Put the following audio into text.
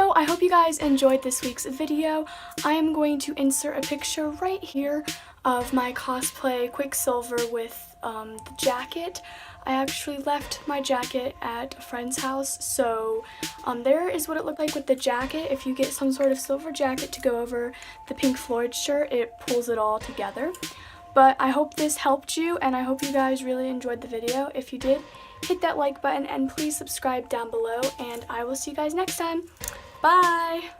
So I hope you guys enjoyed this week's video. I am going to insert a picture right here of my cosplay Quicksilver with the jacket. I actually left my jacket at a friend's house, so there is what it looked like with the jacket. If you get some sort of silver jacket to go over the Pink Floyd shirt, it pulls it all together. But I hope this helped you, and I hope you guys really enjoyed the video. If you did, hit that like button and please subscribe down below, and I will see you guys next time. Bye!